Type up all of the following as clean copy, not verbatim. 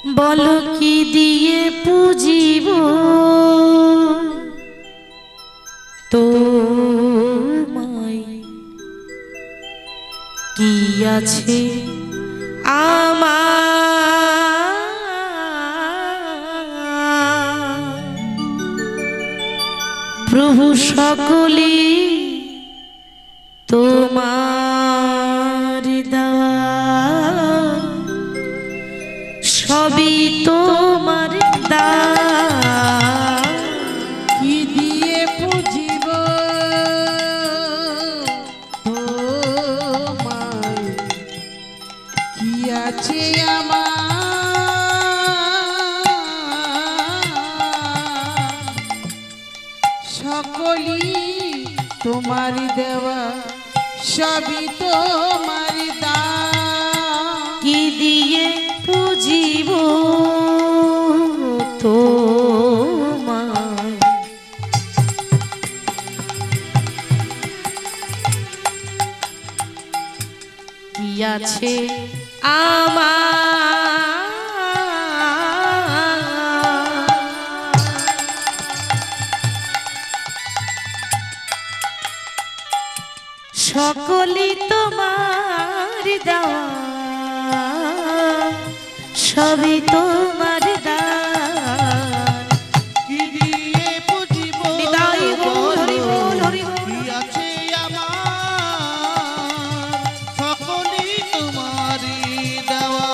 বলো কি দিয়ে পুজিব তোমায়, কি আছে আমার প্রভু সকলি তোমার দেওয়া, সবই তোমার দান। কি দিয়ে পুজিব তোমায়, কি আছে আমার সকলই তোমার দেওয়া, সবই তোমার দান। কি দিয়ে পুজিব তোমায়, কি আছে আমার সকলই তোমার দেওয়া, সবই তোমার দান। কি দিয়ে পুজিব নিতাই গৌর হরি বল হরি বল। কি আছে আমার সকলই তোমারই দেওয়া,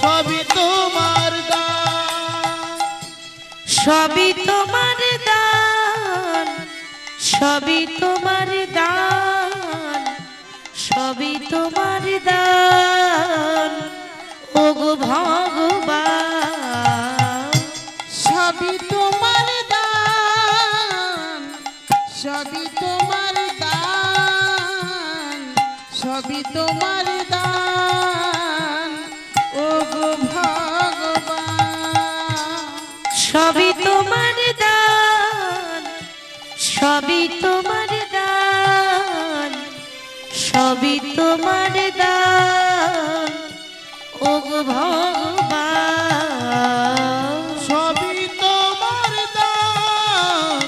সবই তোমার দান। সবই তোমার দান, সবই তোমার দান, সবই তোমার দান। ওগো ভগবান সবই তোমার দান, সবই তোমার দান, সবই তোমার দান। ও গো ভগবান সবই তোমার দান, সবই তোমার দান, সবই তোমার দান। ওগো ভগবান সবই তোমার দান,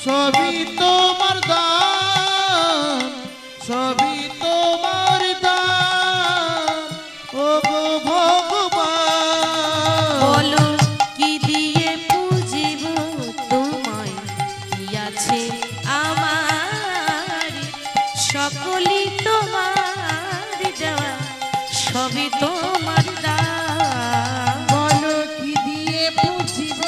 সবই তোমার দান, সবই তোমার দান। ও গো ভগবান বলো কি দিয়ে পুজিব তোমায়, কি আছে আমার সকলই তোমার দেওয়া, সবই তোমার দান। বলো কি দিয়ে বুঝিব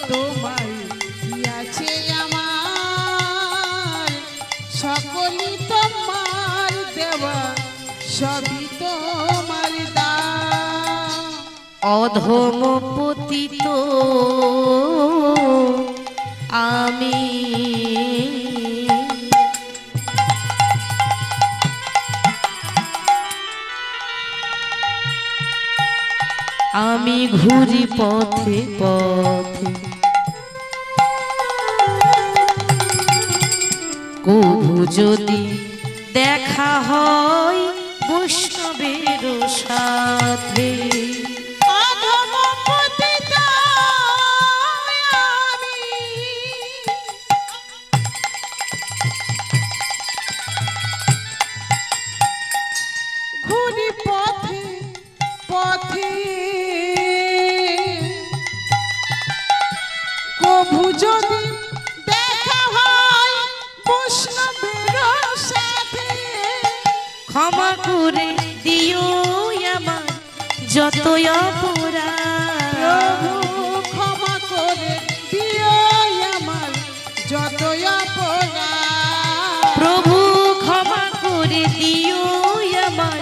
তোমায়, কি আছে আমার সকলই তোমার দেওয়া, সবই তোমার দান। অধম পতিত আমি, আমি ঘুরি পথে পথে, কভু যদি দেখা হয় বৈষ্ণবের সাথে। অধম পতিত আমি, ঘুরি পথে পথে, কভু যদি দেখা হয় বৈষ্ণবের সাথে। ক্ষমা করে দিও আমার যত অপরাধ, প্রভু ক্ষমা করে দিও আমার যত অপরাধ। প্রভু ক্ষমা করে দিও আমার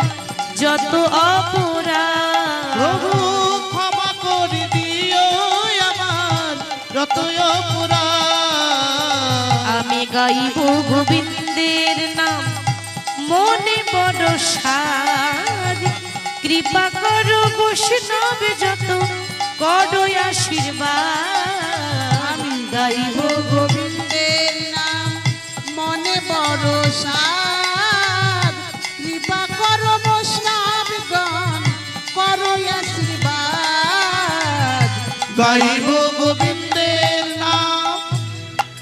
যত অপরাধ। প্রভু ক্ষমা করে দিও আমার যত অপরাধ। আমি গাইব গোবিন্দের নাম মনে বড় সার, কৃপা করো বৈষ্ণব যত করো আশীর্বাদ। আমি গাইব গোবিন্দের নাম মনে বড় সার, কৃপা করো বৈষ্ণবগণ করো আশীর্বাদ। গাইব গোবিন্দের নাম।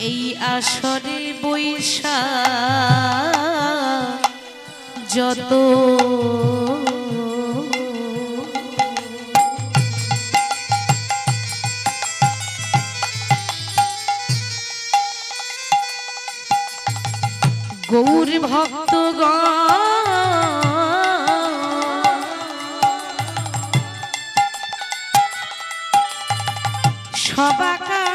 এই আসরে বৈশা যত গৌর ভক্তগণ সবাকার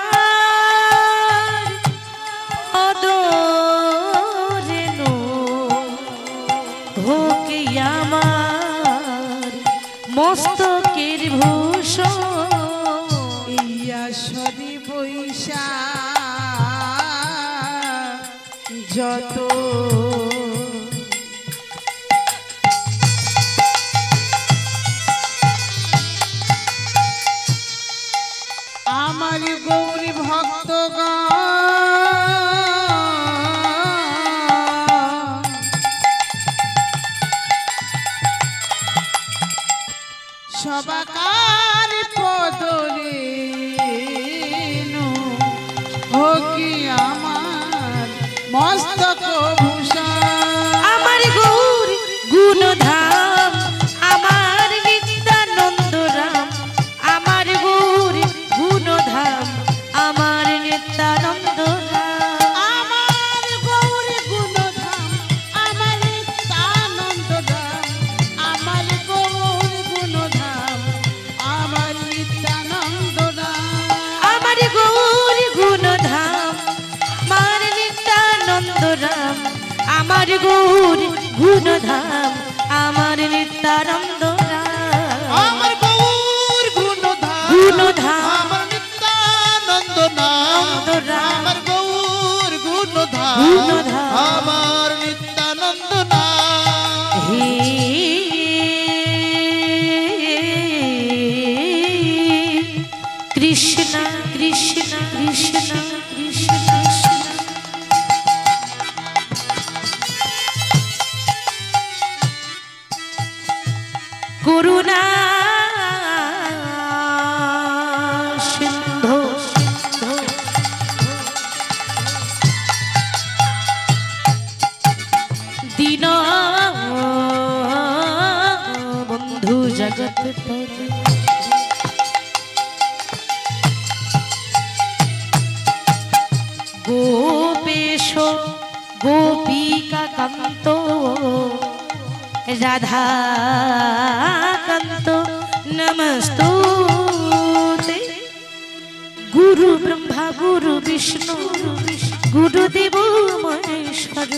অদরেনো হোকে আমার মস্তকের ভূষণ। ইয়াসরি বৈশা যত আমার গৌরী ভক্তগণ সবাকার পদরে হোকি আমার মস্তক ভূষণ। আমার গৌর গুণধাম আমার নিত্যানন্দ রাম। আমার গৌর গুণধাম আমার নিত্যানন্দ রাম। আমার গৌরী গুণধাম আমার নিত্যানন্দ রাম। আমার গৌরী গুণধাম আমার নিত্যানন্দ রাম। আমার গৌর গুণধাম আমার নিত্যানন্দ রাম। আমার গৌর গুণধাম আমার নিত্যানন্দ রাম। আমার গৌর গুণধাম গুণধাম আমার নিত্যানন্দ নাম। রাম। আমার গৌর গুণধাম গুণধাম আমার নিত্যানন্দ নাম। হে কৃষ্ণ কৃষ্ণ কৃষ্ণ কৃষ্ণ কৃষ্ণ করুণা সিন্ধু সিন্ধু দীন বন্ধু জগৎ পতি গোপেশ গোপিকা কান্ত রাধা কান্ত নমস্তুতে। গুরু ব্রহ্মা গুরু বিষ্ণু গুরুদেব মহেশ্বর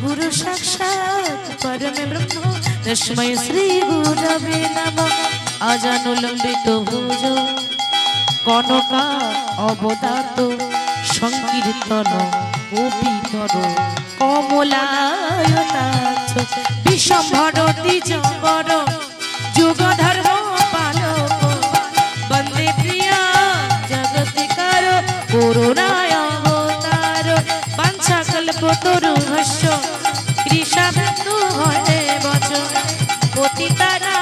গুরু সাক্ষাৎ পরম ব্রহ্ম তস্मै শ্রী গুরবে নমঃ। অজানুলম্বিত ভুজ কনকা অবদাত সংকীর্তন গোপীতর কমলায়তাক্ষ বিশ্বম্ভর দ্বিজবর যুগ ধর্ম পালক বন্দে প্রিয়া জগতিকার করুণায় অবতার। বাঞ্ছা কল্পতরু ভস্য কৃষা বিন্দু হরে বচ পতিতারা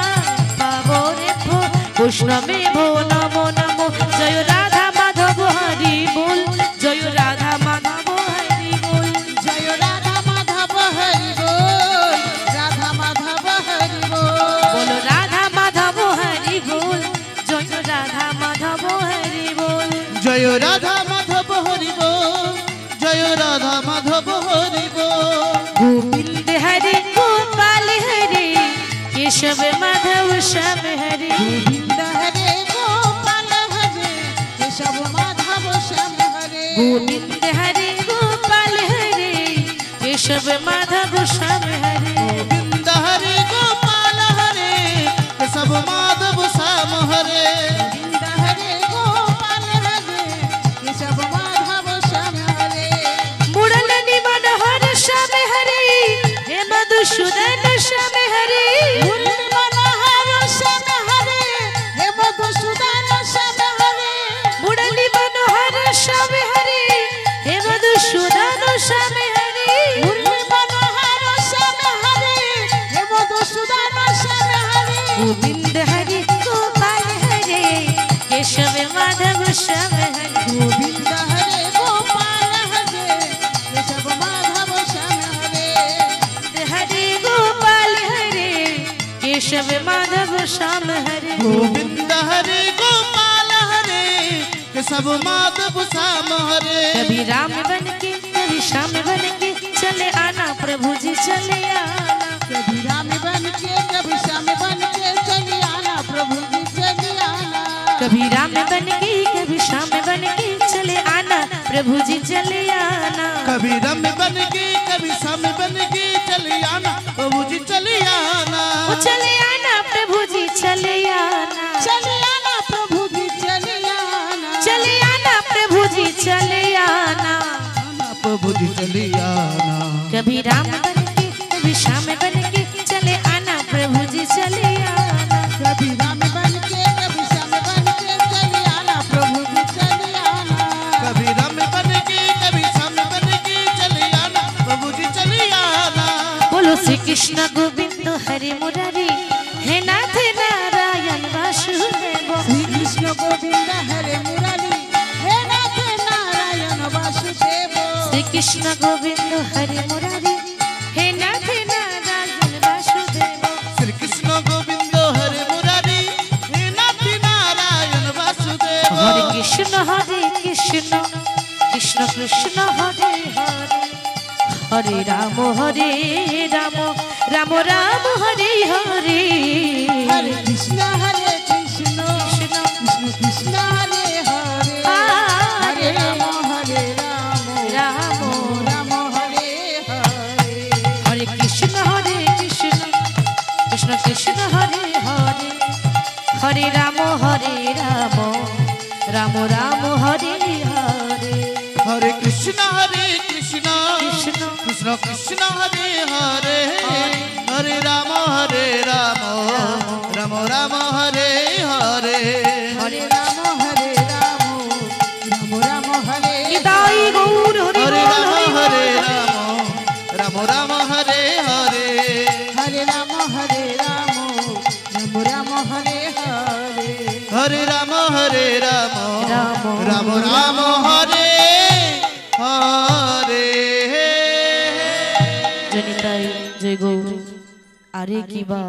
পাবনে ভো বৈষ্ণবে ভো নমো নমো। জয় রাধা মাধব হরি বল জয় রাধা মাধব হরি বল। জয় রাধা মাধব হরি বল। রাধা মাধব হরি বল। বলো রাধা মাধব হরি বল জয় রাধা মাধব হরি বল। জয় রাধা মাধব হরি বল। জয় রাধা মাধব হরি বল। গোবিন্দ হরে গোপাল হরে কেশব মাধব শ্যাম হরে। গোবিন্দ হরে গোপাল হরে কেশব মাধব শ্যাম হরে। গোবিন্দ হরে গোপাল হরে কেশব মাধব শ্যাম হরে। গোবিন্দ হরে গোপাল হরে কেশব মাধব শ্যাম হরে। গোবিন্দ হরে গোপাল হরে কেশব মাধব শ্যাম হরে। মুরল নিমন হর শ্যাম হরে হে মধুসূদন শ্যাম হরে। মুরলী মনোহর শ্যাম হরে হে মধুসূদন শ্যাম হরে। মুরলি মনোহর শ্যাম হরে হে মধুসূদন শ্যাম হরে। মুরলী মনোহর শ্যাম হরে হে মধুসূদন শ্যাম হরে। গোবিন্দ হরে গোপাল হরে केशव माधव श्याम हरे गोविंद हरे गोपाल हरे केशव माधव श्याम हरे हरे गोपाल हरे केशव माधव श्याम हरे गोविंद हरे गोपाल हरे केशव माधव श्याम हरे। कभी राम बन के कभी श्याम बन के चले आना प्रभु जी चले आना कभी राम बन के कभी श्याम बन के चली आना प्रभु जी चली आना कभी राम बन के कभी श्याम बन के चले आना प्रभु जी चले आना कभी रम बन के कभी सम बन के चले आना प्रभु जी चले आना। ओ चले आना प्रभु जी चले आना चली आना प्रभु जी चली आना चले आना प्रभु जी चले आना प्रभु जी चले आना। कभी राम बन के कभी श्याम बन के चले आना प्रभु जी चले आना कभी राम बन के कभी श्याम बन के चली आना प्रभु जी चली आना कभी रम बन के कभी सम बन के चले आना प्रभु जी चले आना। बोलो श्री कृष्ण गोविंद हरे मुरारी हे नाथ नारायण वासुदेव श्री कृष्ण गोविंद हरे मुरारी हे नाथ नारायण वासुदेव श्री कृष्ण गोविंद हरे मुरारी हे नाथ नारायण वासुदेव श्री कृष्ण गोविंद हरे मुरारी हे नाथ नारायण वासुदेव। हरे कृष्ण कृष्ण कृष्ण हरे हरे हरे राम राम राम राम हरे हरे हरे कृष्ण कृष्ण कृष्ण हरे हरे हरे राम राम राम हरे हरे हरे कृष्ण कृष्ण कृष्ण हरे हरे हरे राम राम राम राम हरे हरे हरे कृष्ण कृष्ण कृष्ण कृष्ण हरे हरे हरे राम राम राम हरे हरे हरे राम राम हरे निताई गौर हरि हरे बोल राम हरि राम राम हरे हरे हरे राम राम हरे हरे हरे राम राम राम राम हरे हरे। जय निताई जय गौर आरे की बा